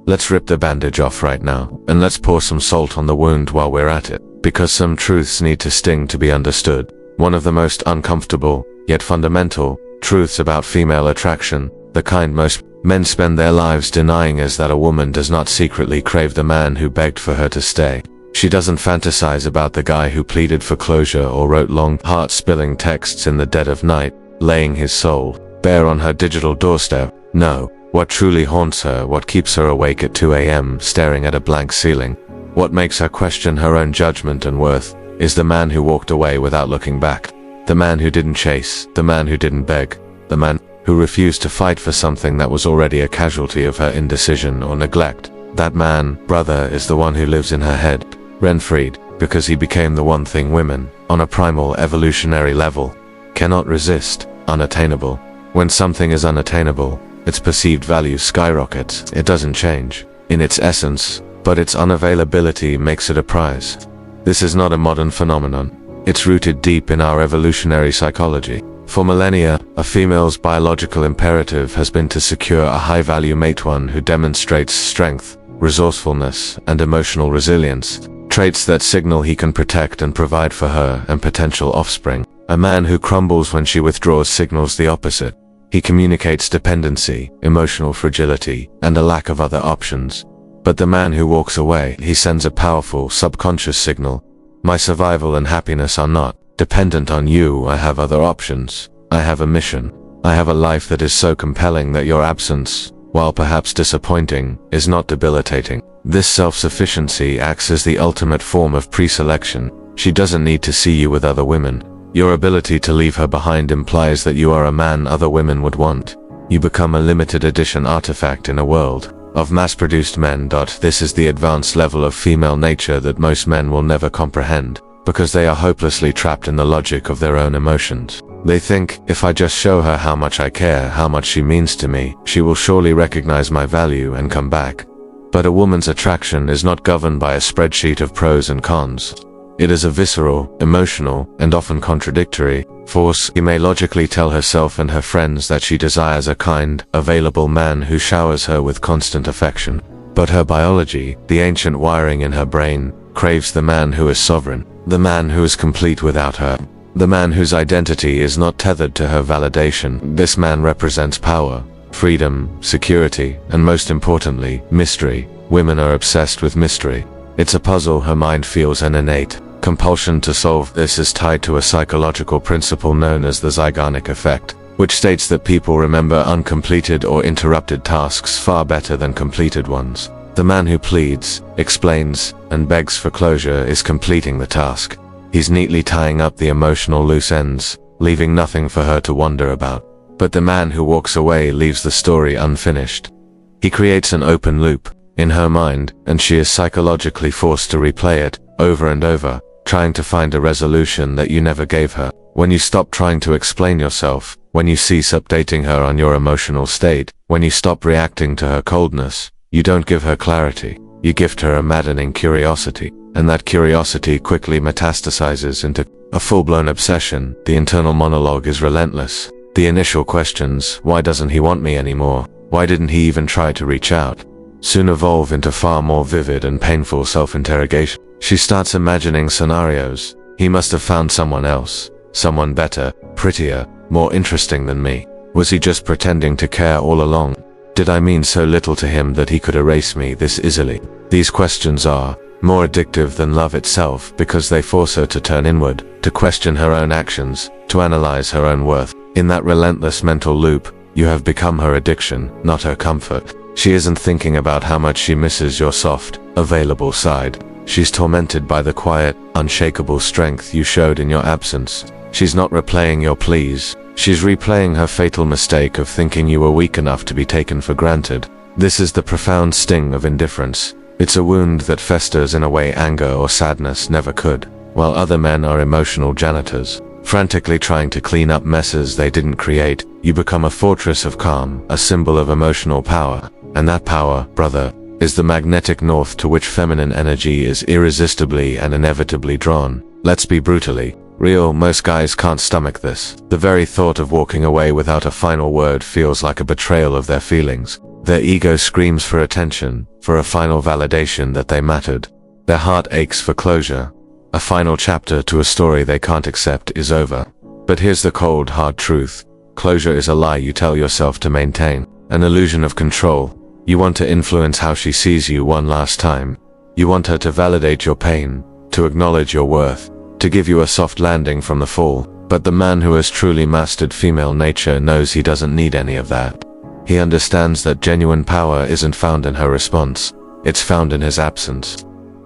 Let's rip the bandage off right now, and let's pour some salt on the wound while we're at it, because some truths need to sting to be understood. One of the most uncomfortable, yet fundamental, truths about female attraction, the kind most men spend their lives denying, is that a woman does not secretly crave the man who begged for her to stay. She doesn't fantasize about the guy who pleaded for closure or wrote long, heart-spilling texts in the dead of night, laying his soul bare on her digital doorstep. No, what truly haunts her, what keeps her awake at 2 a.m. staring at a blank ceiling, what makes her question her own judgment and worth, is the man who walked away without looking back. The man who didn't chase, the man who didn't beg, the man who refused to fight for something that was already a casualty of her indecision or neglect. That man, brother, is the one who lives in her head, rent-freed, because he became the one thing women, on a primal evolutionary level, cannot resist: unattainable. When something is unattainable, its perceived value skyrockets. It doesn't change in its essence, but its unavailability makes it a prize. This is not a modern phenomenon. It's rooted deep in our evolutionary psychology. For millennia, a female's biological imperative has been to secure a high-value mate, one who demonstrates strength, resourcefulness, and emotional resilience, traits that signal he can protect and provide for her and potential offspring. A man who crumbles when she withdraws signals the opposite. He communicates dependency, emotional fragility, and a lack of other options. But the man who walks away, he sends a powerful, subconscious signal. My survival and happiness are not dependent on you. I have other options. I have a mission. I have a life that is so compelling that your absence, while perhaps disappointing, is not debilitating. This self-sufficiency acts as the ultimate form of pre-selection. She doesn't need to see you with other women. Your ability to leave her behind implies that you are a man other women would want. You become a limited edition artifact in a world of mass-produced men. This is the advanced level of female nature that most men will never comprehend, because they are hopelessly trapped in the logic of their own emotions. They think, if I just show her how much I care, how much she means to me, she will surely recognize my value and come back. But a woman's attraction is not governed by a spreadsheet of pros and cons. It is a visceral, emotional, and often contradictory force. She may logically tell herself and her friends that she desires a kind, available man who showers her with constant affection. But her biology, the ancient wiring in her brain, craves the man who is sovereign, the man who is complete without her, the man whose identity is not tethered to her validation. This man represents power, freedom, security, and most importantly, mystery. Women are obsessed with mystery. It's a puzzle her mind feels an innate compulsion to solve. This is tied to a psychological principle known as the Zeigarnik effect, which states that people remember uncompleted or interrupted tasks far better than completed ones. The man who pleads, explains, and begs for closure is completing the task. He's neatly tying up the emotional loose ends, leaving nothing for her to wonder about. But the man who walks away leaves the story unfinished. He creates an open loop in her mind, and she is psychologically forced to replay it over and over, trying to find a resolution that you never gave her. When you stop trying to explain yourself, when you cease updating her on your emotional state, when you stop reacting to her coldness, you don't give her clarity. You gift her a maddening curiosity, and that curiosity quickly metastasizes into a full-blown obsession. The internal monologue is relentless. The initial questions, why doesn't he want me anymore? Why didn't he even try to reach out? Soon evolve into far more vivid and painful self-interrogation. She starts imagining scenarios. He must have found someone else, someone better, prettier, more interesting than me. Was he just pretending to care all along? Did I mean so little to him that he could erase me this easily? These questions are more addictive than love itself because they force her to turn inward, to question her own actions, to analyze her own worth. In that relentless mental loop, you have become her addiction, not her comfort. She isn't thinking about how much she misses your soft, available side. She's tormented by the quiet, unshakable strength you showed in your absence. She's not replaying your pleas. She's replaying her fatal mistake of thinking you were weak enough to be taken for granted. This is the profound sting of indifference. It's a wound that festers in a way anger or sadness never could, while other men are emotional janitors, frantically trying to clean up messes they didn't create. You become a fortress of calm, a symbol of emotional power. And that power, brother, is the magnetic north to which feminine energy is irresistibly and inevitably drawn. Let's be brutally real, most guys can't stomach this. The very thought of walking away without a final word feels like a betrayal of their feelings. Their ego screams for attention, for a final validation that they mattered. Their heart aches for closure. A final chapter to a story they can't accept is over. But here's the cold, hard truth. Closure is a lie you tell yourself to maintain, an illusion of control. You want to influence how she sees you one last time. You want her to validate your pain, to acknowledge your worth, to give you a soft landing from the fall. But the man who has truly mastered female nature knows he doesn't need any of that. He understands that genuine power isn't found in her response. It's found in his absence.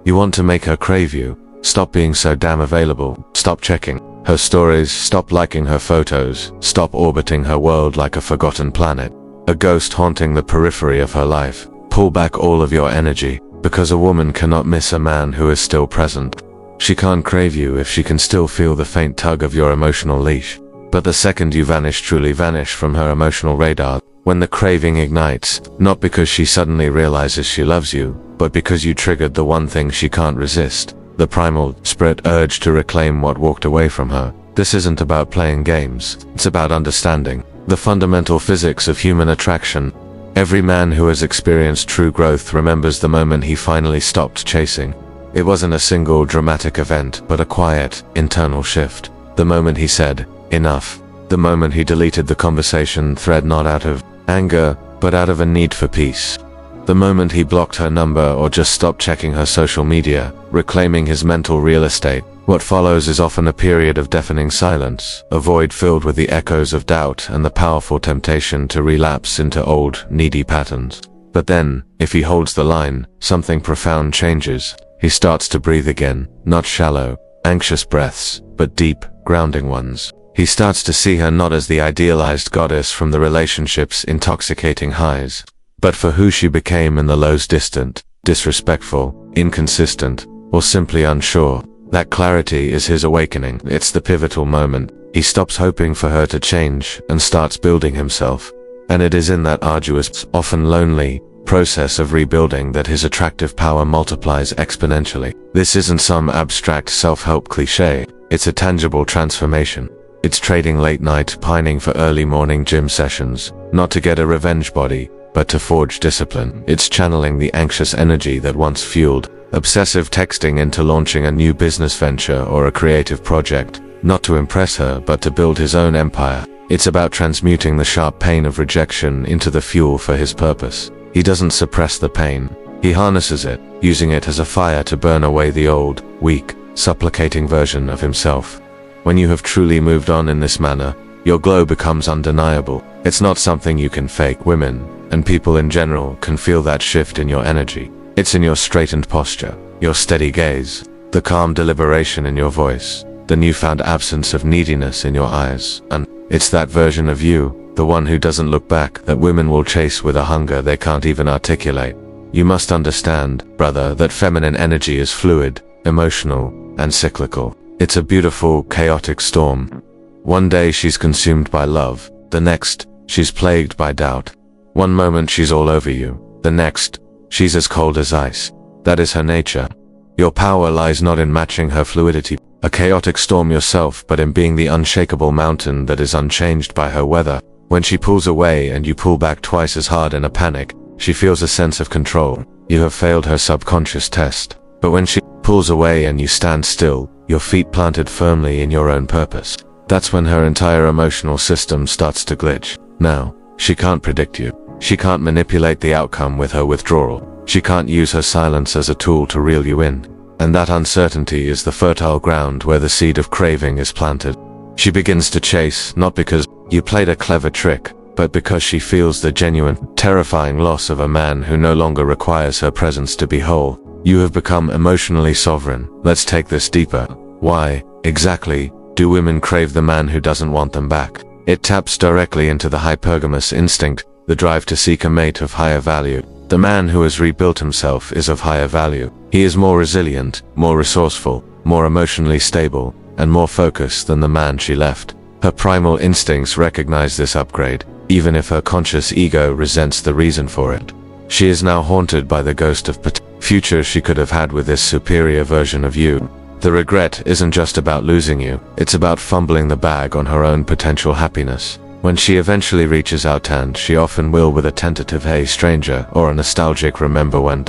You want to make her crave you. Stop being so damn available. Stop checking her stories. Stop liking her photos. Stop orbiting her world like a forgotten planet, a ghost haunting the periphery of her life. Pull back all of your energy, because a woman cannot miss a man who is still present. She can't crave you if she can still feel the faint tug of your emotional leash. But the second you vanish, truly vanish from her emotional radar, when the craving ignites, not because she suddenly realizes she loves you, but because you triggered the one thing she can't resist, the primal, spirit urge to reclaim what walked away from her. This isn't about playing games, it's about understanding the fundamental physics of human attraction. Every man who has experienced true growth remembers the moment he finally stopped chasing. It wasn't a single dramatic event, but a quiet, internal shift. The moment he said, enough. The moment he deleted the conversation thread not out of anger, but out of a need for peace. The moment he blocked her number or just stopped checking her social media, reclaiming his mental real estate. What follows is often a period of deafening silence, a void filled with the echoes of doubt and the powerful temptation to relapse into old, needy patterns. But then, if he holds the line, something profound changes. He starts to breathe again, not shallow, anxious breaths, but deep, grounding ones. He starts to see her not as the idealized goddess from the relationship's intoxicating highs, but for who she became in the lows: distant, disrespectful, inconsistent, or simply unsure. That clarity is his awakening. It's the pivotal moment. He stops hoping for her to change and starts building himself. And it is in that arduous, often lonely, process of rebuilding that his attractive power multiplies exponentially. This isn't some abstract self-help cliche. It's a tangible transformation. It's trading late night pining for early morning gym sessions, not to get a revenge body, but to forge discipline. It's channeling the anxious energy that once fueled obsessive texting into launching a new business venture or a creative project, not to impress her but to build his own empire. It's about transmuting the sharp pain of rejection into the fuel for his purpose. He doesn't suppress the pain. He harnesses it, using it as a fire to burn away the old, weak, supplicating version of himself. When you have truly moved on in this manner, your glow becomes undeniable. It's not something you can fake. Women, and people in general, can feel that shift in your energy. It's in your straightened posture, your steady gaze, the calm deliberation in your voice, the newfound absence of neediness in your eyes, and it's that version of you, the one who doesn't look back, that women will chase with a hunger they can't even articulate. You must understand, brother, that feminine energy is fluid, emotional, and cyclical. It's a beautiful, chaotic storm. One day she's consumed by love, the next, she's plagued by doubt. One moment she's all over you, the next, she's as cold as ice. That is her nature. Your power lies not in matching her fluidity, a chaotic storm yourself, but in being the unshakable mountain that is unchanged by her weather. When she pulls away and you pull back twice as hard in a panic, she feels a sense of control. You have failed her subconscious test. But when she pulls away and you stand still, your feet planted firmly in your own purpose, that's when her entire emotional system starts to glitch. Now, she can't predict you. She can't manipulate the outcome with her withdrawal. She can't use her silence as a tool to reel you in. And that uncertainty is the fertile ground where the seed of craving is planted. She begins to chase, not because you played a clever trick, but because she feels the genuine, terrifying loss of a man who no longer requires her presence to be whole. You have become emotionally sovereign. Let's take this deeper. Why, exactly, do women crave the man who doesn't want them back? It taps directly into the hypergamous instinct, the drive to seek a mate of higher value. The man who has rebuilt himself is of higher value. He is more resilient, more resourceful, more emotionally stable, and more focused than the man she left. Her primal instincts recognize this upgrade, even if her conscious ego resents the reason for it. She is now haunted by the ghost of future she could have had with this superior version of you. The regret isn't just about losing you, it's about fumbling the bag on her own potential happiness. When she eventually reaches out hand, she often will with a tentative "hey stranger" or a nostalgic "remember when."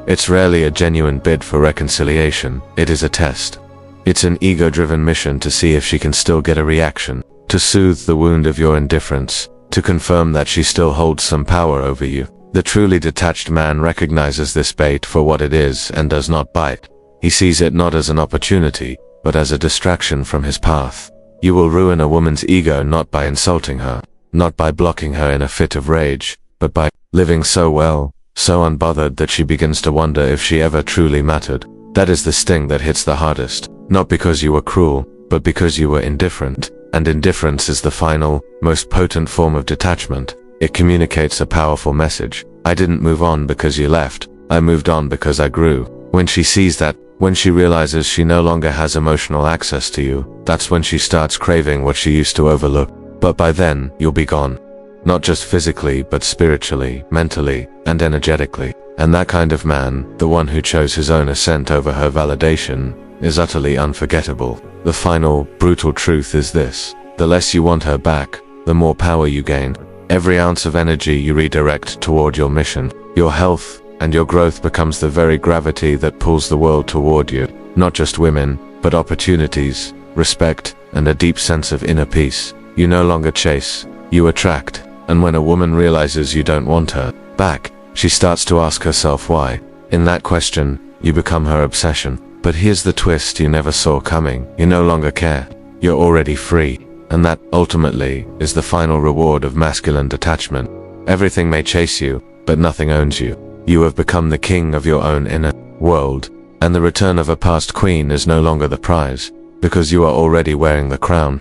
It's rarely a genuine bid for reconciliation, it is a test. It's an ego-driven mission to see if she can still get a reaction, to soothe the wound of your indifference, to confirm that she still holds some power over you. The truly detached man recognizes this bait for what it is and does not bite. He sees it not as an opportunity, but as a distraction from his path. You will ruin a woman's ego not by insulting her, not by blocking her in a fit of rage, but by living so well, so unbothered that she begins to wonder if she ever truly mattered. That is the sting that hits the hardest, not because you were cruel, but because you were indifferent. And indifference is the final, most potent form of detachment. It communicates a powerful message. I didn't move on because you left. I moved on because I grew. When she sees that, when she realizes she no longer has emotional access to you, that's when she starts craving what she used to overlook. But by then, you'll be gone. Not just physically, but spiritually, mentally, and energetically. And that kind of man, the one who chose his own ascent over her validation, is utterly unforgettable. The final, brutal truth is this: the less you want her back, the more power you gain. Every ounce of energy you redirect toward your mission, your health, and your growth becomes the very gravity that pulls the world toward you. Not just women, but opportunities, respect, and a deep sense of inner peace. You no longer chase, you attract. And when a woman realizes you don't want her back, she starts to ask herself why. In that question, you become her obsession. But here's the twist you never saw coming. You no longer care. You're already free. And that, ultimately, is the final reward of masculine detachment. Everything may chase you, but nothing owns you. You have become the king of your own inner world, and the return of a past queen is no longer the prize, because you are already wearing the crown.